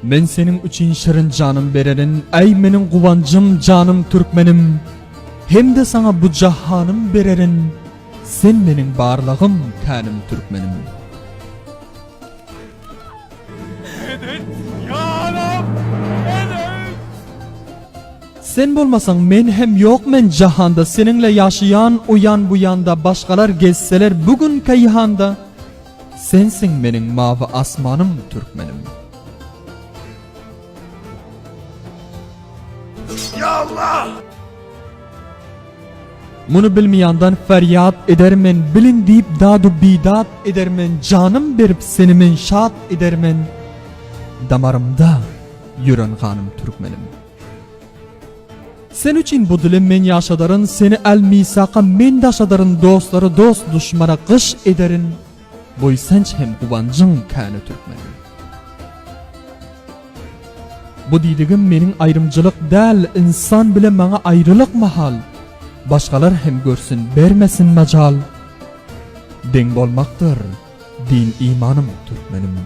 Men senin üçün şirin canım bererin, ey menin kuvancım canım Türkmenim. Hem de sana bu cahanım bererin, sen menin barlığım kanim Türkmenim. Edin yanım, edin. Sen bolmasan men hem yok men cahanda, seninle yaşayan uyan bu yanda, başkalar gezseler bugün kayhanda. Sensin menin mavi asmanım Türkmenim. Ya Allah! Bunu bilmeyandan feryat edermen, bilin deyip dadu bidat edermen, canım berip seni men şat edermen. Damarımda yüren hanım Türkmenim. Sen için bu dilim men yaşadarın, seni el misaka men daşadarın, dostları dost düşmana kış ederin. Boy senç hem kuvancın kanı Türkmenim. Bu didigim menin ayrımcılık değil, insan bile bana ayrılık mahal. Başkalar hem görsün vermesin macal. Deng olmaktır din imanım Türkmenim.